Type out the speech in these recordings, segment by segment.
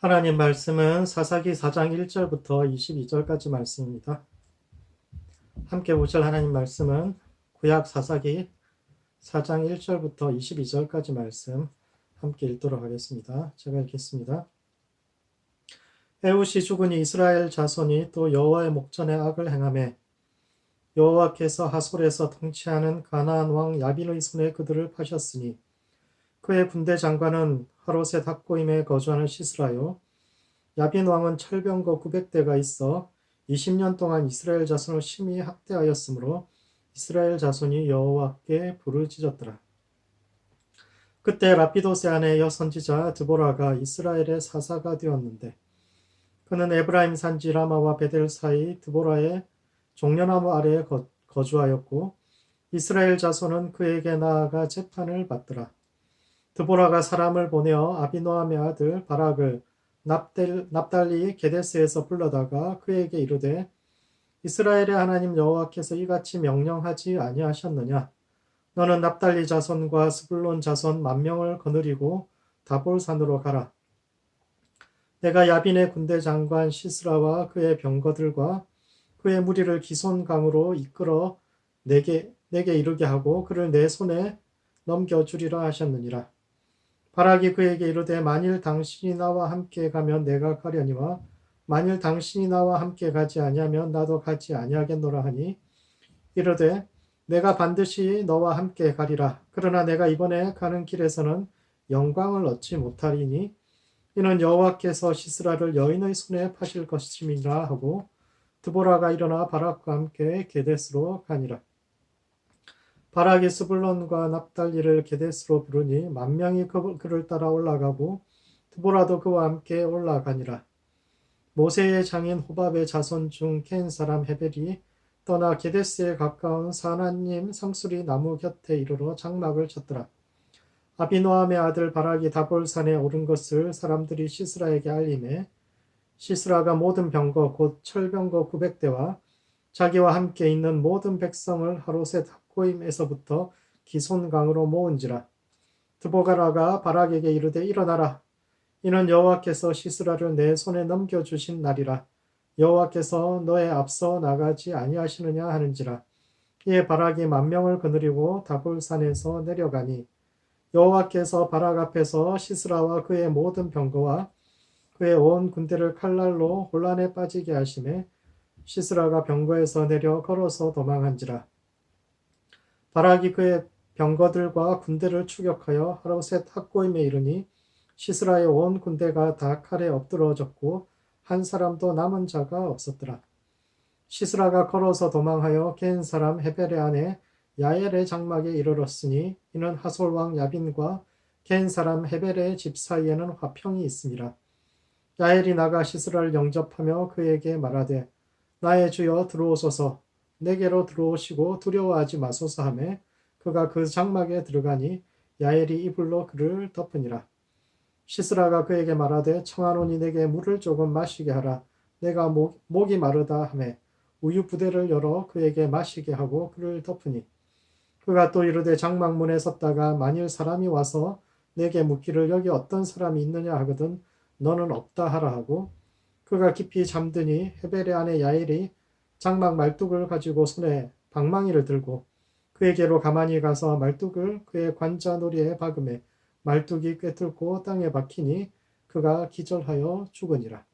하나님 말씀은 사사기 4장 1절부터 22절까지 말씀입니다. 함께 보실 하나님 말씀은 구약 사사기 4장 1절부터 22절까지 말씀 함께 읽도록 하겠습니다. 제가 읽겠습니다. 에훗이 죽으니 이스라엘 자손이 또 여호와의 목전에 악을 행하매 여호와께서 하솔에서 통치하는 가나안 왕 야빈의 손에 그들을 파셨으니 그의 군대 장관은 하롯의 닥고임에 거주하는 시스라요. 야빈 왕은 철병거 900대가 있어 20년 동안 이스라엘 자손을 심히 학대하였으므로 이스라엘 자손이 여호와께 부르짖었더라. 그때 라피도세 아내 여선지자 드보라가 이스라엘의 사사가 되었는데 그는 에브라임 산지 라마와 베델 사이 드보라의 종려나무 아래에 거주하였고 이스라엘 자손은 그에게 나아가 재판을 받더라. 드보라가 사람을 보내어 아비노함의 아들 바락을 납달리 게데스에서 불러다가 그에게 이르되 이스라엘의 하나님 여호와께서 이같이 명령하지 아니하셨느냐? 너는 납달리 자손과 스불론 자손 10,000명을 거느리고 다볼산으로 가라. 내가 야빈의 군대 장관 시스라와 그의 병거들과 그의 무리를 기손강으로 이끌어 내게 이르게 하고 그를 내 손에 넘겨주리라 하셨느니라. 바락이 그에게 이르되 만일 당신이 나와 함께 가면 내가 가려니와 만일 당신이 나와 함께 가지 아니하면 나도 가지 아니하겠노라 하니 이르되 내가 반드시 너와 함께 가리라. 그러나 내가 이번에 가는 길에서는 영광을 얻지 못하리니 이는 여호와께서 시스라를 여인의 손에 파실 것임이라 하고 드보라가 일어나 바락과 함께 게데스로 가니라. 바락이 스불론과 납달리를 게데스로 부르니 10,000명이 그를 따라 올라가고 드보라도 그와 함께 올라가니라. 모세의 장인 호밥의 자손 중 켄 사람 헤벨이 떠나 게데스에 가까운 사나님 상수리 나무 곁에 이르러 장막을 쳤더라. 아비노함의 아들 바락이 다볼산에 오른 것을 사람들이 시스라에게 알림해 시스라가 모든 병거 곧 철병거 900대와 자기와 함께 있는 모든 백성을 하롯의 닥고임에서부터 기손강으로 모은지라. 드보가라가 바락에게 이르되 일어나라. 이는 여호와께서 시스라를 내 손에 넘겨주신 날이라. 여호와께서 너의 앞서 나가지 아니하시느냐 하는지라. 이에 바락이 10,000명을 거느리고 다볼산에서 내려가니 여호와께서 바락 앞에서 시스라와 그의 모든 병거와 그의 온 군대를 칼날로 혼란에 빠지게 하심에 시스라가 병거에서 내려 걸어서 도망한지라. 바락이 그의 병거들과 군대를 추격하여 하롯의 탁고임에 이르니 시스라의 온 군대가 다 칼에 엎드러졌고 한 사람도 남은 자가 없었더라. 시스라가 걸어서 도망하여 겐 사람 헤벨의 아내 야엘의 장막에 이르렀으니 이는 하솔 왕 야빈과 겐 사람 헤벨의 집 사이에는 화평이 있음이라. 야엘이 나가 시스라를 영접하며 그에게 말하되 나의 주여 들어오소서. 내게로 들어오시고 두려워하지 마소서 하매 그가 그 장막에 들어가니 야엘이 이불로 그를 덮으니라. 시스라가 그에게 말하되 청하노니 내게 물을 조금 마시게 하라. 내가 목이 마르다 하매 우유 부대를 열어 그에게 마시게 하고 그를 덮으니 그가 또 이르되 장막문에 섰다가 만일 사람이 와서 내게 묻기를 여기 어떤 사람이 있느냐 하거든 너는 없다 하라 하고 그가 깊이 잠드니 헤벨의 아내 야엘이 장막 말뚝을 가지고 손에 방망이를 들고 그에게로 가만히 가서 말뚝을 그의 관자놀이에 박음에 말뚝이 꿰뚫고 땅에 박히니 그가 기절하여 죽으니라.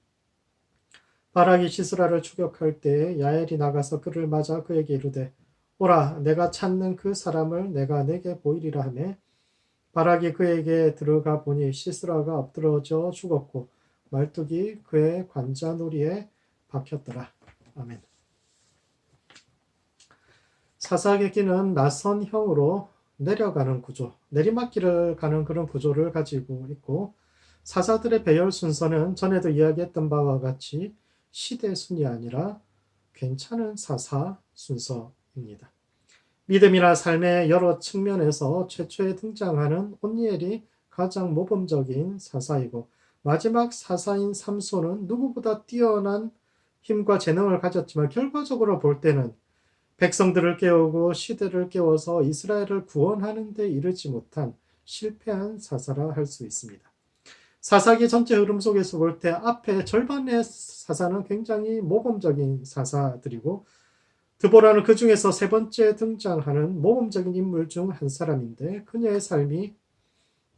바락이 시스라를 추격할 때에 야엘이 나가서 그를 맞아 그에게 이르되 오라 내가 찾는 그 사람을 내가 내게 보이리라 하매 바락이 그에게 들어가 보니 시스라가 엎드러져 죽었고 말뚝이 그의 관자놀이에 박혔더라. 아멘. 사사기는 나선형으로 내려가는 구조, 내리막길을 가는 그런 구조를 가지고 있고 사사들의 배열 순서는 전에도 이야기했던 바와 같이 시대 순이 아니라 괜찮은 사사 순서입니다. 믿음이나 삶의 여러 측면에서 최초에 등장하는 온니엘이 가장 모범적인 사사이고 마지막 사사인 삼손은 누구보다 뛰어난 힘과 재능을 가졌지만 결과적으로 볼 때는 백성들을 깨우고 시대를 깨워서 이스라엘을 구원하는 데 이르지 못한 실패한 사사라 할 수 있습니다. 사사기 전체 흐름 속에서 볼 때 앞에 절반의 사사는 굉장히 모범적인 사사들이고 드보라는 그 중에서 세 번째 등장하는 모범적인 인물 중 한 사람인데 그녀의 삶이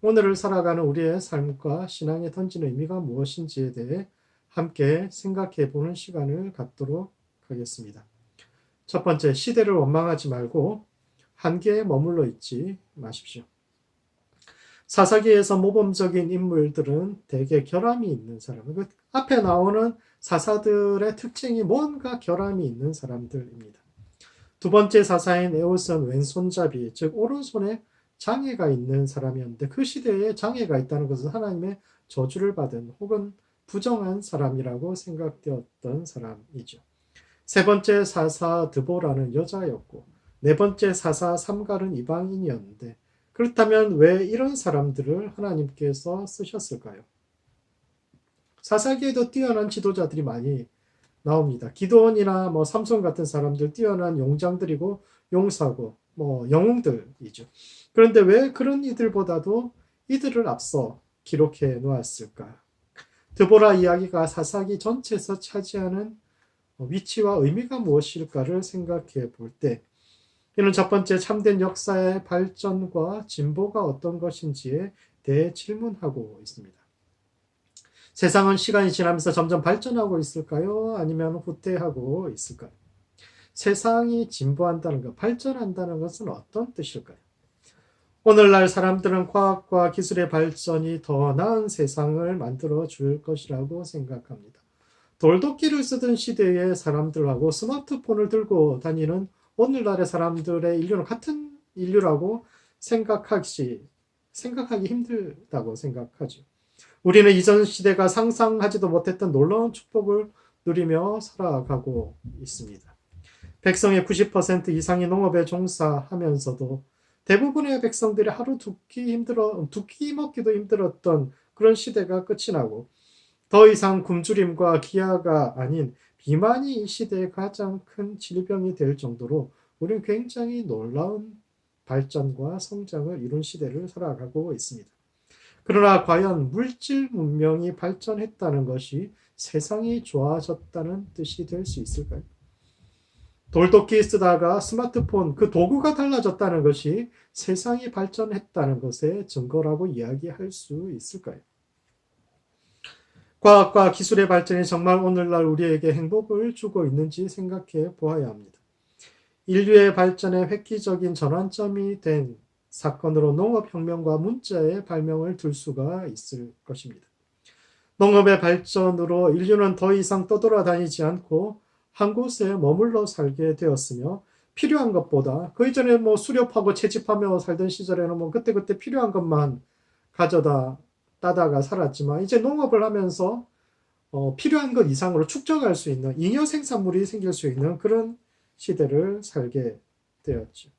오늘을 살아가는 우리의 삶과 신앙에 던지는 의미가 무엇인지에 대해 함께 생각해 보는 시간을 갖도록 하겠습니다. 첫 번째, 시대를 원망하지 말고 한계에 머물러 있지 마십시오. 사사기에서 모범적인 인물들은 대개 결함이 있는 사람, 그 앞에 나오는 사사들의 특징이 뭔가 결함이 있는 사람들입니다. 두 번째 사사인 에웃은 왼손잡이, 즉 오른손에 장애가 있는 사람이었는데 그 시대에 장애가 있다는 것은 하나님의 저주를 받은 혹은 부정한 사람이라고 생각되었던 사람이죠. 세 번째 사사 드보라는 여자였고 네 번째 사사 삼갈은 이방인이었는데 그렇다면 왜 이런 사람들을 하나님께서 쓰셨을까요? 사사기에도 뛰어난 지도자들이 많이 나옵니다. 기드온이나 삼손 같은 사람들 뛰어난 용장들이고 용사고 영웅들이죠. 그런데 왜 그런 이들보다도 이들을 앞서 기록해 놓았을까? 드보라 이야기가 사사기 전체에서 차지하는 위치와 의미가 무엇일까를 생각해 볼 때 이는 첫 번째 참된 역사의 발전과 진보가 어떤 것인지에 대해 질문하고 있습니다. 세상은 시간이 지나면서 점점 발전하고 있을까요? 아니면 후퇴하고 있을까요? 세상이 진보한다는 것, 발전한다는 것은 어떤 뜻일까요? 오늘날 사람들은 과학과 기술의 발전이 더 나은 세상을 만들어 줄 것이라고 생각합니다. 돌도끼를 쓰던 시대의 사람들하고 스마트폰을 들고 다니는 오늘날의 사람들의 인류는 같은 인류라고 생각하기 힘들다고 생각하죠. 우리는 이전 시대가 상상하지도 못했던 놀라운 축복을 누리며 살아가고 있습니다. 백성의 90% 이상이 농업에 종사하면서도 대부분의 백성들이 하루 두 끼 먹기도 힘들었던 그런 시대가 끝이 나고 더 이상 굶주림과 기아가 아닌 비만이 이 시대의 가장 큰 질병이 될 정도로 우리는 굉장히 놀라운 발전과 성장을 이룬 시대를 살아가고 있습니다. 그러나 과연 물질 문명이 발전했다는 것이 세상이 좋아졌다는 뜻이 될 수 있을까요? 돌도끼 쓰다가 스마트폰, 그 도구가 달라졌다는 것이 세상이 발전했다는 것의 증거라고 이야기할 수 있을까요? 과학과 기술의 발전이 정말 오늘날 우리에게 행복을 주고 있는지 생각해 보아야 합니다. 인류의 발전의 획기적인 전환점이 된 사건으로 농업혁명과 문자의 발명을 들 수가 있을 것입니다. 농업의 발전으로 인류는 더 이상 떠돌아다니지 않고 한 곳에 머물러 살게 되었으며 필요한 것보다 그 이전에 수렵하고 채집하며 살던 시절에는 그때그때 필요한 것만 가져다 따다가 살았지만 이제 농업을 하면서 필요한 것 이상으로 축적할 수 있는 잉여 생산물이 생길 수 있는 그런 시대를 살게 되었죠.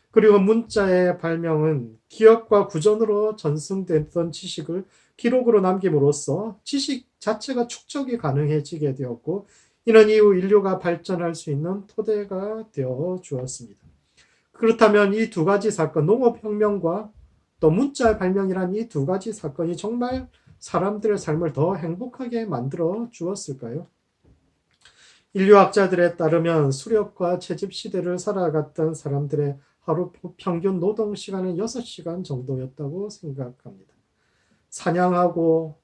그리고 문자의 발명은 기억과 구전으로 전승됐던 지식을 기록으로 남김으로써 지식 자체가 축적이 가능해지게 되었고 이는 이후 인류가 발전할 수 있는 토대가 되어 주었습니다. 그렇다면 이 두 가지 사건, 농업혁명과 또 문자의 발명이란 이 두 가지 사건이 정말 사람들의 삶을 더 행복하게 만들어 주었을까요? 인류학자들에 따르면 수렵과 채집 시대를 살아갔던 사람들의 하루 평균 노동 시간은 6시간 정도였다고 생각합니다. 사냥하고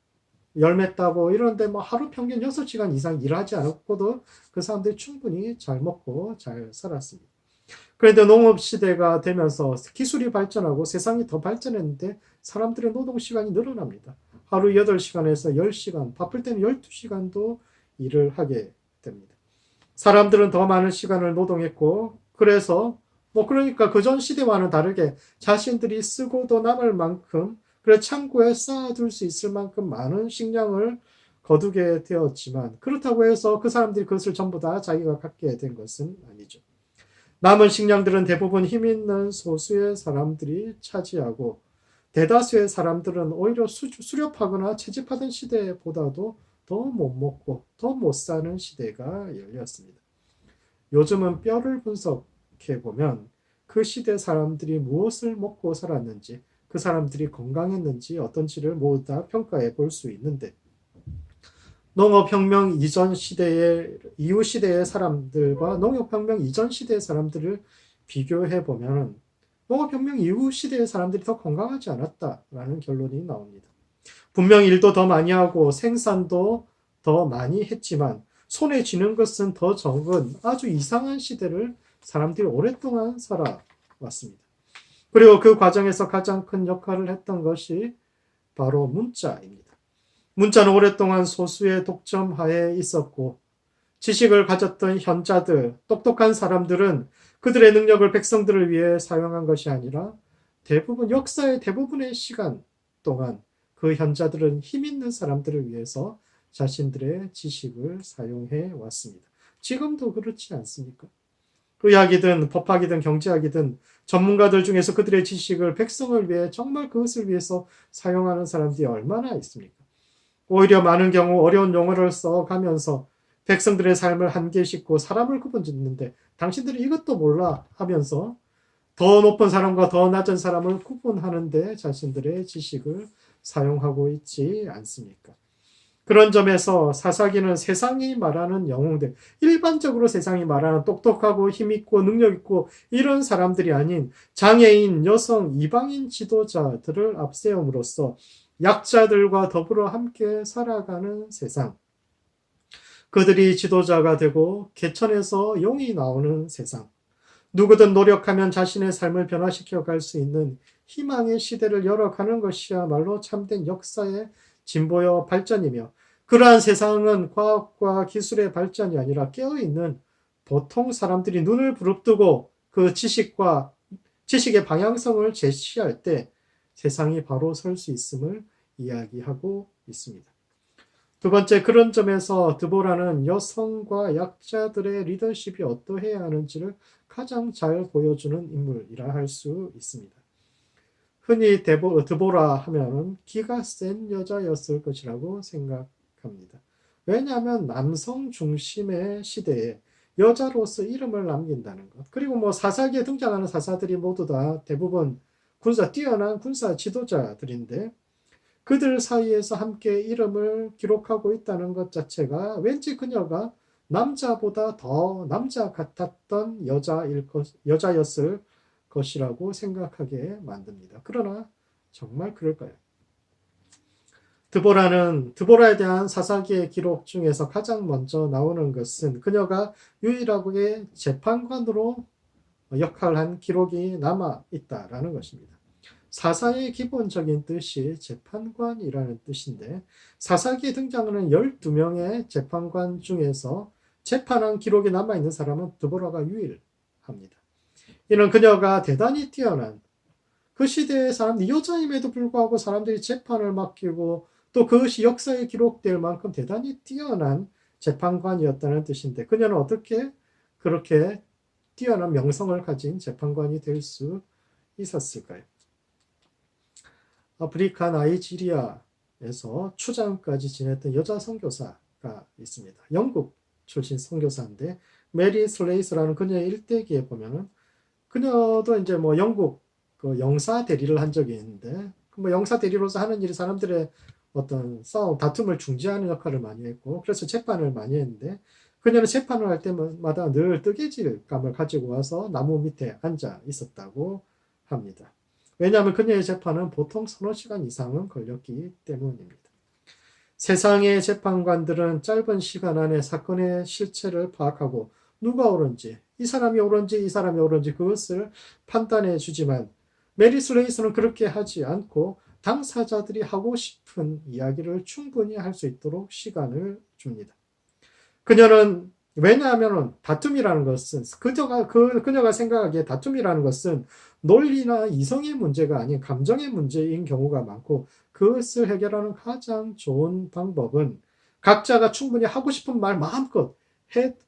열매 따고 이런데 하루 평균 6시간 이상 일하지 않았고도 그 사람들이 충분히 잘 먹고 잘 살았습니다. 그런데 농업 시대가 되면서 기술이 발전하고 세상이 더 발전했는데 사람들의 노동 시간이 늘어납니다. 하루 8시간에서 10시간, 바쁠 때는 12시간도 일을 하게 됩니다. 사람들은 더 많은 시간을 노동했고 그래서 그러니까 그전 시대와는 다르게 자신들이 쓰고도 남을 만큼 그래 창고에 쌓아둘 수 있을 만큼 많은 식량을 거두게 되었지만 그렇다고 해서 그 사람들이 그것을 전부 다 자기가 갖게 된 것은 아니죠. 남은 식량들은 대부분 힘 있는 소수의 사람들이 차지하고 대다수의 사람들은 오히려 수렵하거나 채집하던 시대보다도 더 못 먹고 더 못 사는 시대가 열렸습니다. 요즘은 뼈를 분석해 보면 그 시대 사람들이 무엇을 먹고 살았는지 그 사람들이 건강했는지 어떤지를 모두 다 평가해 볼 수 있는데, 농업혁명 이전 시대의 이후 시대의 사람들과 농업혁명 이전 시대의 사람들을 비교해 보면 농업혁명 이후 시대의 사람들이 더 건강하지 않았다라는 결론이 나옵니다. 분명 일도 더 많이 하고 생산도 더 많이 했지만 손에 쥐는 것은 더 적은 아주 이상한 시대를 사람들이 오랫동안 살아왔습니다. 그리고 그 과정에서 가장 큰 역할을 했던 것이 바로 문자입니다. 문자는 오랫동안 소수의 독점하에 있었고 지식을 가졌던 현자들, 똑똑한 사람들은 그들의 능력을 백성들을 위해 사용한 것이 아니라 역사의 대부분의 시간 동안 그 현자들은 힘 있는 사람들을 위해서 자신들의 지식을 사용해 왔습니다. 지금도 그렇지 않습니까? 의학이든 법학이든 경제학이든 전문가들 중에서 그들의 지식을 백성을 위해 정말 그것을 위해서 사용하는 사람들이 얼마나 있습니까? 오히려 많은 경우 어려운 용어를 써가면서 백성들의 삶을 한계 싣고 사람을 구분짓는데 당신들이 이것도 몰라 하면서 더 높은 사람과 더 낮은 사람을 구분하는데 자신들의 지식을 사용하고 있지 않습니까? 그런 점에서 사사기는 세상이 말하는 영웅들, 일반적으로 세상이 말하는 똑똑하고 힘있고 능력있고 이런 사람들이 아닌 장애인, 여성, 이방인 지도자들을 앞세움으로써 약자들과 더불어 함께 살아가는 세상, 그들이 지도자가 되고 개천에서 용이 나오는 세상, 누구든 노력하면 자신의 삶을 변화시켜 갈 수 있는 희망의 시대를 열어가는 것이야말로 참된 역사의 진보여 발전이며, 그러한 세상은 과학과 기술의 발전이 아니라 깨어있는 보통 사람들이 눈을 부릅뜨고 그 지식의 방향성을 제시할 때 세상이 바로 설 수 있음을 이야기하고 있습니다. 두 번째, 그런 점에서 드보라는 여성과 약자들의 리더십이 어떠해야 하는지를 가장 잘 보여주는 인물이라 할 수 있습니다. 흔히 드보라 하면 기가 센 여자였을 것이라고 생각합니다. 왜냐하면 남성 중심의 시대에 여자로서 이름을 남긴다는 것, 그리고 사사기에 등장하는 사사들이 모두 다 대부분 뛰어난 군사 지도자들인데 그들 사이에서 함께 이름을 기록하고 있다는 것 자체가 왠지 그녀가 남자보다 더 남자 같았던 여자였을 것이라고 생각하게 만듭니다. 그러나 정말 그럴까요? 드보라에 대한 사사기의 기록 중에서 가장 먼저 나오는 것은 그녀가 유일하게 재판관으로 역할한 기록이 남아 있다라는 것입니다. 사사의 기본적인 뜻이 재판관이라는 뜻인데 사사기에 등장하는 12명의 재판관 중에서 재판한 기록이 남아있는 사람은 드보라가 유일합니다. 이는 그녀가 대단히 뛰어난 그 시대의 사람들, 여자임에도 불구하고 사람들이 재판을 맡기고 또 그것이 역사에 기록될 만큼 대단히 뛰어난 재판관이었다는 뜻인데 그녀는 어떻게 그렇게 뛰어난 명성을 가진 재판관이 될 수 있었을까요? 아프리카 나이지리아에서 추장까지 지냈던 여자 선교사가 있습니다. 영국 출신 선교사인데 메리 슬레이스라는 그녀의 일대기에 보면은 그녀도 이제 영국 그 영사 대리를 한 적이 있는데 영사 대리로서 하는 일이 사람들의 어떤 다툼을 중재하는 역할을 많이 했고 그래서 재판을 많이 했는데 그녀는 재판을 할 때마다 늘 뜨개질감을 가지고 와서 나무 밑에 앉아 있었다고 합니다. 왜냐하면 그녀의 재판은 보통 서너 시간 이상은 걸렸기 때문입니다. 세상의 재판관들은 짧은 시간 안에 사건의 실체를 파악하고 누가 옳은지, 이 사람이 옳은지 이 사람이 옳은지 그것을 판단해 주지만 메리 슬레이스는 그렇게 하지 않고 당사자들이 하고 싶은 이야기를 충분히 할 수 있도록 시간을 줍니다. 그녀는 왜냐하면 다툼이라는 것은 그녀가 생각하기에 다툼이라는 것은 논리나 이성의 문제가 아닌 감정의 문제인 경우가 많고 그것을 해결하는 가장 좋은 방법은 각자가 충분히 하고 싶은 말 마음껏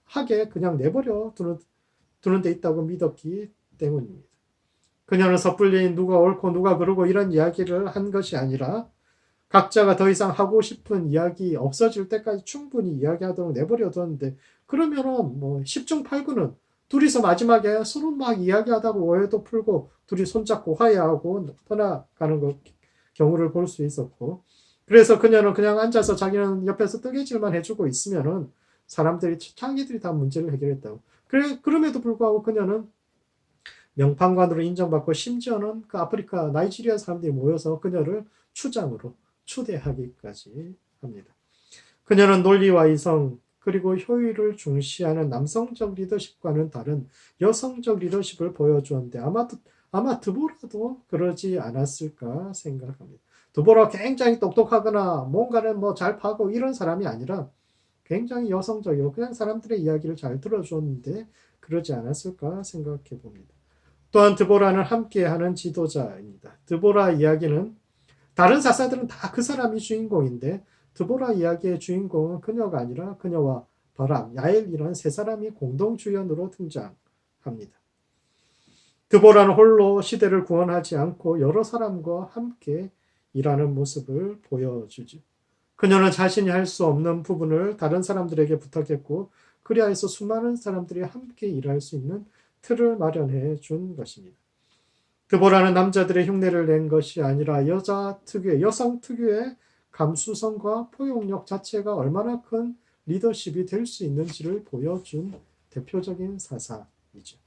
하게 그냥 내버려 두는 데 있다고 믿었기 때문입니다. 그녀는 섣불리 누가 옳고 누가 그르고 이런 이야기를 한 것이 아니라 각자가 더 이상 하고 싶은 이야기 없어질 때까지 충분히 이야기하도록 내버려 뒀는데 그러면은 10중 8구는 둘이서 마지막에 서로 막 이야기하다가 오해도 풀고 둘이 손잡고 화해하고 떠나가는 경우를 볼 수 있었고, 그래서 그녀는 그냥 앉아서 자기는 옆에서 뜨개질만 해주고 있으면은 사람들이 자기들이 다 문제를 해결했다고. 그럼에도 불구하고 그녀는 명판관으로 인정받고 심지어는 그 아프리카 나이지리아 사람들이 모여서 그녀를 추장으로 추대하기까지 합니다. 그녀는 논리와 이성 그리고 효율을 중시하는 남성적 리더십과는 다른 여성적 리더십을 보여주었는데 아마 드보라도 그러지 않았을까 생각합니다. 드보라 굉장히 똑똑하거나 뭔가를 잘 파고 이런 사람이 아니라 굉장히 여성적이고 그냥 사람들의 이야기를 잘 들어줬는데 그러지 않았을까 생각해 봅니다. 또한 드보라는 함께하는 지도자입니다. 드보라 이야기는 다른 사사들은 다 그 사람이 주인공인데 드보라 이야기의 주인공은 그녀가 아니라 그녀와 바람, 야엘이라는 세 사람이 공동 주연으로 등장합니다. 드보라는 홀로 시대를 구원하지 않고 여러 사람과 함께 일하는 모습을 보여주죠. 그녀는 자신이 할 수 없는 부분을 다른 사람들에게 부탁했고 그리하여서 수많은 사람들이 함께 일할 수 있는 틀을 마련해 준 것입니다. 드보라는 남자들의 흉내를 낸 것이 아니라 여성 특유의 감수성과 포용력 자체가 얼마나 큰 리더십이 될 수 있는지를 보여준 대표적인 사사이죠.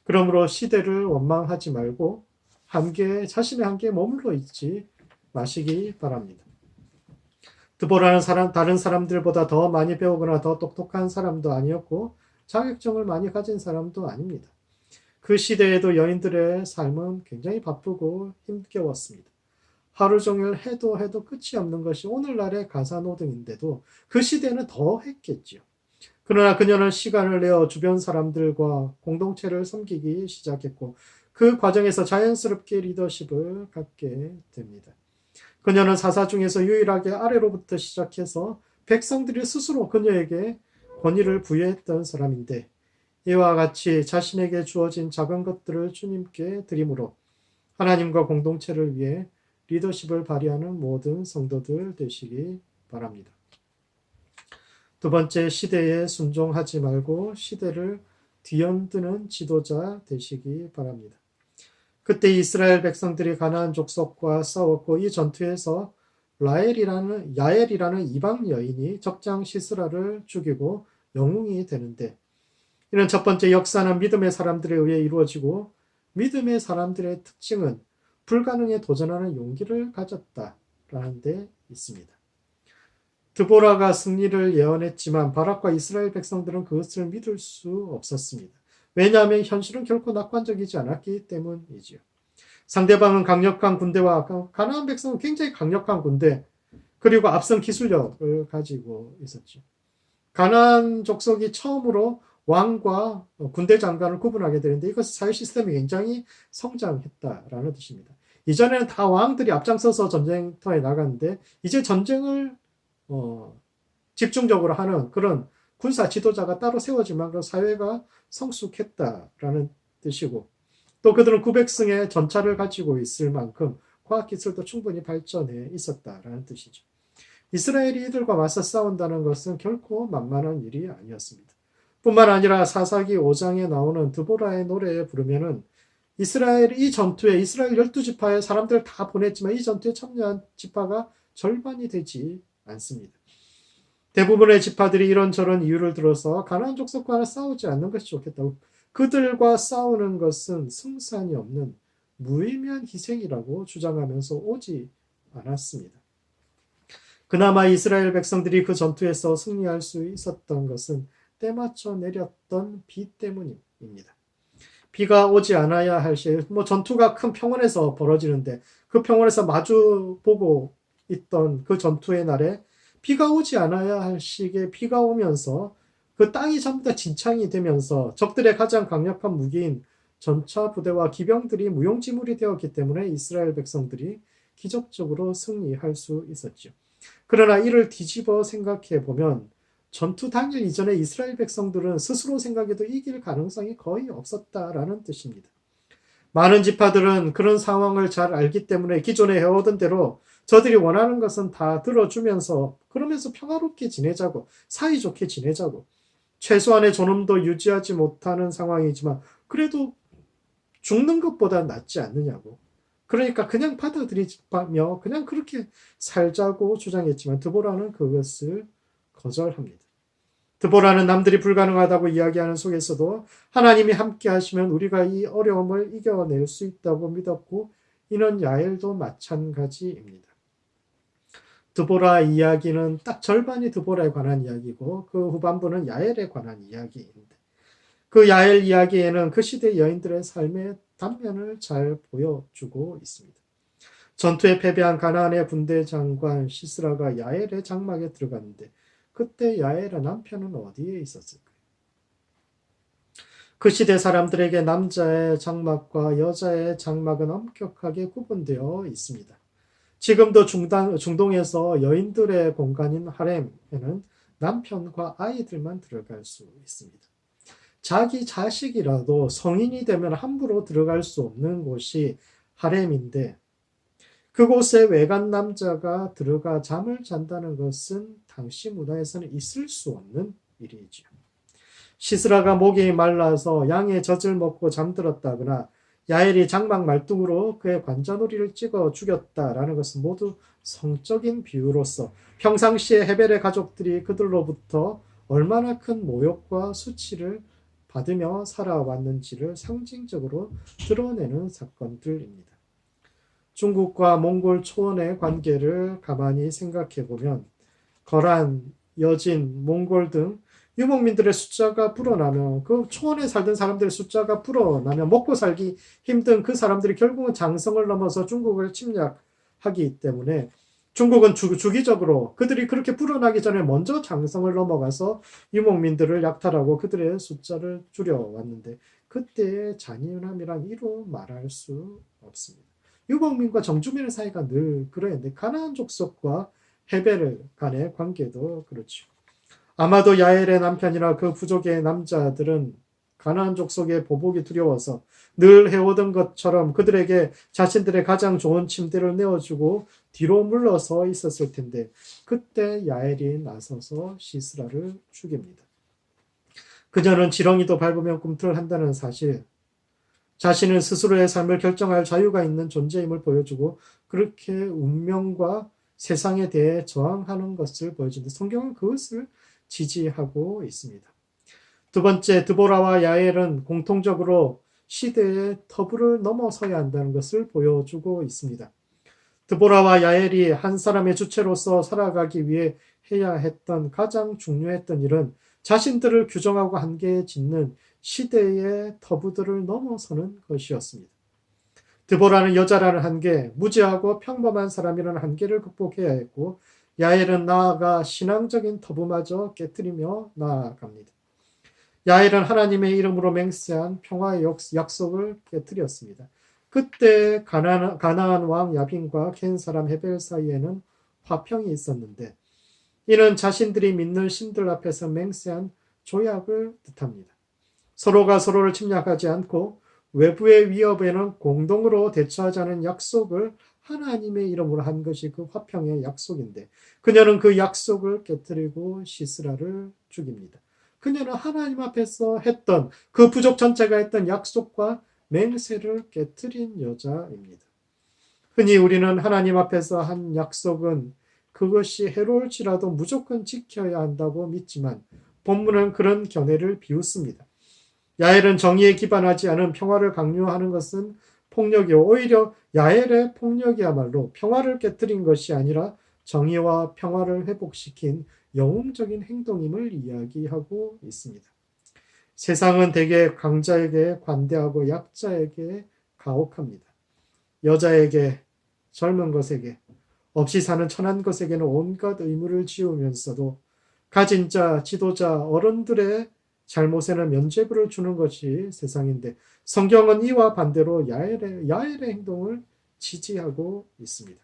그러므로 시대를 원망하지 말고 자신의 한계에 머물러 있지 마시기 바랍니다. 드보라는 다른 사람들보다 더 많이 배우거나 더 똑똑한 사람도 아니었고 자격증을 많이 가진 사람도 아닙니다. 그 시대에도 여인들의 삶은 굉장히 바쁘고 힘겨웠습니다. 하루 종일 해도 끝이 없는 것이 오늘날의 가사노동인데도 그 시대는 더 했겠지요. 그러나 그녀는 시간을 내어 주변 사람들과 공동체를 섬기기 시작했고 그 과정에서 자연스럽게 리더십을 갖게 됩니다. 그녀는 사사 중에서 유일하게 아래로부터 시작해서 백성들이 스스로 그녀에게 권위를 부여했던 사람인데 이와 같이 자신에게 주어진 작은 것들을 주님께 드림으로 하나님과 공동체를 위해 리더십을 발휘하는 모든 성도들 되시기 바랍니다. 두 번째, 시대에 순종하지 말고 시대를 뒤흔드는 지도자 되시기 바랍니다. 그때 이스라엘 백성들이 가나안 족속과 싸웠고 이 전투에서 야엘이라는 이방 여인이 적장 시스라를 죽이고 영웅이 되는데 이런 첫 번째 역사는 믿음의 사람들에 의해 이루어지고 믿음의 사람들의 특징은 불가능에 도전하는 용기를 가졌다라는 데 있습니다. 드보라가 승리를 예언했지만 바락과 이스라엘 백성들은 그것을 믿을 수 없었습니다. 왜냐하면 현실은 결코 낙관적이지 않았기 때문이지요. 상대방은 강력한 군대와 가나안 백성은 굉장히 강력한 군대 그리고 앞선 기술력을 가지고 있었죠. 가나안 족속이 처음으로 왕과 군대 장관을 구분하게 되는데 이것은 사회 시스템이 굉장히 성장했다라는 뜻입니다. 이전에는 다 왕들이 앞장서서 전쟁터에 나갔는데 이제 전쟁을 집중적으로 하는 그런 군사 지도자가 따로 세워질 만큼 사회가 성숙했다라는 뜻이고 또 그들은 900승의 전차를 가지고 있을 만큼 과학기술도 충분히 발전해 있었다라는 뜻이죠. 이스라엘이 이들과 맞서 싸운다는 것은 결코 만만한 일이 아니었습니다. 뿐만 아니라 사사기 5장에 나오는 드보라의 노래에 부르면은 이 전투에 이스라엘 12지파의 사람들을 다 보냈지만 이 전투에 참여한 지파가 절반이 되지 않습니다. 대부분의 지파들이 이런저런 이유를 들어서 가나안 족속과는 싸우지 않는 것이 좋겠다고 그들과 싸우는 것은 승산이 없는 무의미한 희생이라고 주장하면서 오지 않았습니다. 그나마 이스라엘 백성들이 그 전투에서 승리할 수 있었던 것은 때맞춰 내렸던 비 때문입니다. 비가 오지 않아야 할 시, 전투가 큰 평원에서 벌어지는데 그 평원에서 마주 보고 있던 그 전투의 날에 비가 오지 않아야 할 시기에 비가 오면서 그 땅이 전부 다 진창이 되면서 적들의 가장 강력한 무기인 전차 부대와 기병들이 무용지물이 되었기 때문에 이스라엘 백성들이 기적적으로 승리할 수 있었죠. 그러나 이를 뒤집어 생각해 보면 전투 당일 이전에 이스라엘 백성들은 스스로 생각해도 이길 가능성이 거의 없었다라는 뜻입니다. 많은 지파들은 그런 상황을 잘 알기 때문에 기존에 해오던 대로 저들이 원하는 것은 다 들어주면서 그러면서 평화롭게 지내자고 사이좋게 지내자고 최소한의 존엄도 유지하지 못하는 상황이지만 그래도 죽는 것보다 낫지 않느냐고. 그러니까 그냥 받아들이며 그냥 그렇게 살자고 주장했지만 드보라는 그것을 거절합니다. 드보라는 남들이 불가능하다고 이야기하는 속에서도 하나님이 함께 하시면 우리가 이 어려움을 이겨낼 수 있다고 믿었고, 이는 야엘도 마찬가지입니다. 드보라 이야기는 딱 절반이 드보라에 관한 이야기고 그 후반부는 야엘에 관한 이야기인데, 그 야엘 이야기에는 그 시대 여인들의 삶의 단면을 잘 보여주고 있습니다. 전투에 패배한 가나안의 군대 장관 시스라가 야엘의 장막에 들어갔는데 그때 야엘의 남편은 어디에 있었을까요? 그 시대 사람들에게 남자의 장막과 여자의 장막은 엄격하게 구분되어 있습니다. 지금도 중동에서 여인들의 공간인 하렘에는 남편과 아이들만 들어갈 수 있습니다. 자기 자식이라도 성인이 되면 함부로 들어갈 수 없는 곳이 하렘인데, 그곳에 외간 남자가 들어가 잠을 잔다는 것은 당시 문화에서는 있을 수 없는 일이지요. 시스라가 목이 말라서 양의 젖을 먹고 잠들었다거나 야엘이 장막 말뚝으로 그의 관자놀이를 찍어 죽였다라는 것은 모두 성적인 비유로서 평상시에 헤벨의 가족들이 그들로부터 얼마나 큰 모욕과 수치를 받으며 살아왔는지를 상징적으로 드러내는 사건들입니다. 중국과 몽골 초원의 관계를 가만히 생각해 보면 거란, 여진, 몽골 등 유목민들의 숫자가 불어나면, 그 초원에 살던 사람들의 숫자가 불어나면 먹고 살기 힘든 그 사람들이 결국은 장성을 넘어서 중국을 침략하기 때문에 중국은 주기적으로 그들이 그렇게 불어나기 전에 먼저 장성을 넘어가서 유목민들을 약탈하고 그들의 숫자를 줄여왔는데 그때의 잔인함이란 이로 말할 수 없습니다. 유목민과 정주민의 사이가 늘 그랬는데 가나안 족속과 헤벨 간의 관계도 그렇죠. 아마도 야엘의 남편이나 그 부족의 남자들은 가나안 족속의 보복이 두려워서 늘 해오던 것처럼 그들에게 자신들의 가장 좋은 침대를 내어주고 뒤로 물러서 있었을 텐데 그때 야엘이 나서서 시스라를 죽입니다. 그녀는 지렁이도 밟으면 꿈틀한다는 사실, 자신은 스스로의 삶을 결정할 자유가 있는 존재임을 보여주고 그렇게 운명과 세상에 대해 저항하는 것을 보여주는데 성경은 그것을 지지하고 있습니다. 두 번째, 드보라와 야엘은 공통적으로 시대의 터부를 넘어서야 한다는 것을 보여주고 있습니다. 드보라와 야엘이 한 사람의 주체로서 살아가기 위해 해야 했던 가장 중요했던 일은 자신들을 규정하고 한계에 짓는 시대의 터부들을 넘어서는 것이었습니다. 드보라는 여자라는 한계, 무지하고 평범한 사람이라는 한계를 극복해야 했고, 야엘은 나아가 신앙적인 터부마저 깨뜨리며 나아갑니다. 야엘은 하나님의 이름으로 맹세한 평화의 약속을 깨뜨렸습니다. 그때 가나안 왕 야빈과 켄 사람 헤벨 사이에는 화평이 있었는데 이는 자신들이 믿는 신들 앞에서 맹세한 조약을 뜻합니다. 서로가 서로를 침략하지 않고 외부의 위협에는 공동으로 대처하자는 약속을 하나님의 이름으로 한 것이 그 화평의 약속인데 그녀는 그 약속을 깨뜨리고 시스라를 죽입니다. 그녀는 하나님 앞에서 했던 그 부족 전체가 했던 약속과 맹세를 깨뜨린 여자입니다. 흔히 우리는 하나님 앞에서 한 약속은 그것이 해로울지라도 무조건 지켜야 한다고 믿지만 본문은 그런 견해를 비웃습니다. 야엘은 정의에 기반하지 않은 평화를 강요하는 것은 폭력이요, 오히려 야엘의 폭력이야말로 평화를 깨뜨린 것이 아니라 정의와 평화를 회복시킨 영웅적인 행동임을 이야기하고 있습니다. 세상은 대개 강자에게 관대하고 약자에게 가혹합니다. 여자에게, 젊은 것에게, 없이 사는 천한 것에게는 온갖 의무를 지우면서도 가진 자, 지도자, 어른들의 잘못에는 면죄부를 주는 것이 세상인데 성경은 이와 반대로 야엘의 행동을 지지하고 있습니다.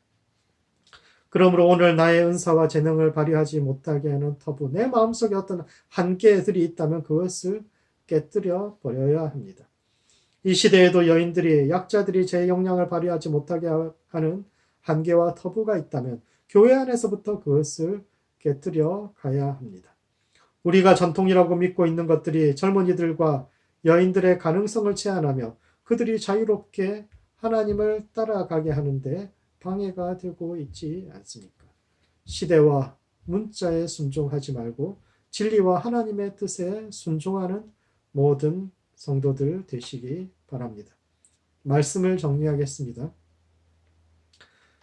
그러므로 오늘 나의 은사와 재능을 발휘하지 못하게 하는 터부, 내 마음속에 어떤 한계들이 있다면 그것을 깨뜨려 버려야 합니다. 이 시대에도 여인들이, 약자들이 제 역량을 발휘하지 못하게 하는 한계와 터부가 있다면 교회 안에서부터 그것을 깨뜨려 가야 합니다. 우리가 전통이라고 믿고 있는 것들이 젊은이들과 여인들의 가능성을 제한하며 그들이 자유롭게 하나님을 따라가게 하는데 방해가 되고 있지 않습니까? 시대와 문자에 순종하지 말고 진리와 하나님의 뜻에 순종하는 모든 성도들 되시기 바랍니다. 말씀을 정리하겠습니다.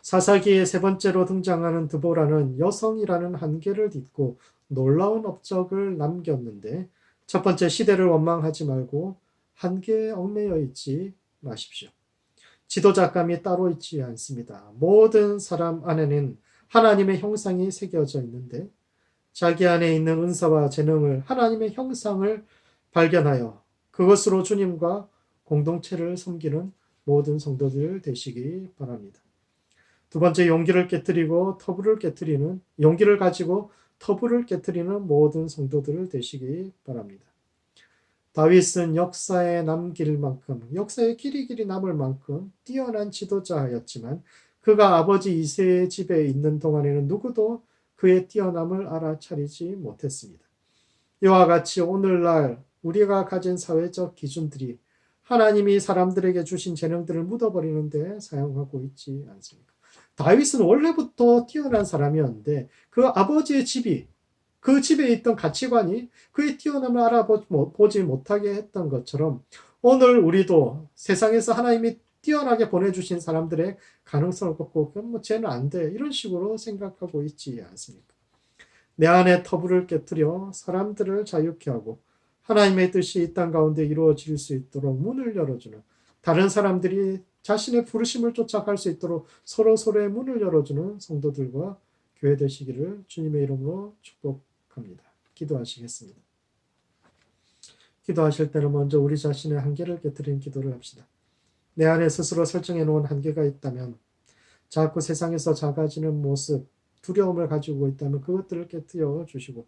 사사기의 세 번째로 등장하는 드보라는 여성이라는 한계를 딛고 놀라운 업적을 남겼는데 첫 번째 시대를 원망하지 말고 한계에 얽매여 있지 마십시오. 지도자감이 따로 있지 않습니다. 모든 사람 안에는 하나님의 형상이 새겨져 있는데 자기 안에 있는 은사와 재능을 하나님의 형상을 발견하여 그것으로 주님과 공동체를 섬기는 모든 성도들 되시기 바랍니다. 두 번째, 용기를 가지고 터부를 깨뜨리는 모든 성도들 되시기 바랍니다. 다윗은 역사에 남길 만큼, 역사에 길이 남을 만큼 뛰어난 지도자였지만 그가 아버지 이새의 집에 있는 동안에는 누구도 그의 뛰어남을 알아차리지 못했습니다. 이와 같이 오늘날 우리가 가진 사회적 기준들이 하나님이 사람들에게 주신 재능들을 묻어버리는 데 사용하고 있지 않습니까? 다윗은 원래부터 뛰어난 사람이었는데 그 아버지의 집이 그 집에 있던 가치관이 그의 뛰어남을 알아보지 못하게 했던 것처럼 오늘 우리도 세상에서 하나님이 뛰어나게 보내주신 사람들의 가능성을 꺾고 그럼 쟤는 안 돼 이런 식으로 생각하고 있지 않습니까? 내 안에 터부를 깨뜨려 사람들을 자유케 하고 하나님의 뜻이 이 땅 가운데 이루어질 수 있도록 문을 열어주는 다른 사람들이 자신의 부르심을 쫓아갈 수 있도록 서로의 문을 열어주는 성도들과 교회 되시기를 주님의 이름으로 축복합니다. 기도하시겠습니다. 기도하실 때는 먼저 우리 자신의 한계를 깨뜨리는 기도를 합시다. 내 안에 스스로 설정해 놓은 한계가 있다면 자꾸 세상에서 작아지는 모습, 두려움을 가지고 있다면 그것들을 깨뜨려 주시고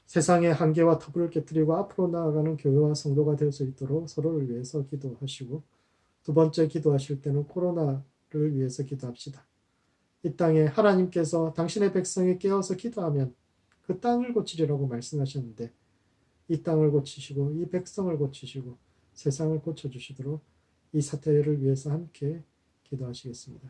세상의 한계와 터부를 깨뜨리고 앞으로 나아가는 교회와 성도가 될 수 있도록 서로를 위해서 기도하시고 두 번째 기도하실 때는 코로나를 위해서 기도합시다. 이 땅에 하나님께서 당신의 백성이 깨어서 기도하면 그 땅을 고치리라고 말씀하셨는데 이 땅을 고치시고 이 백성을 고치시고 세상을 고쳐주시도록 이 사태를 위해서 함께 기도하시겠습니다.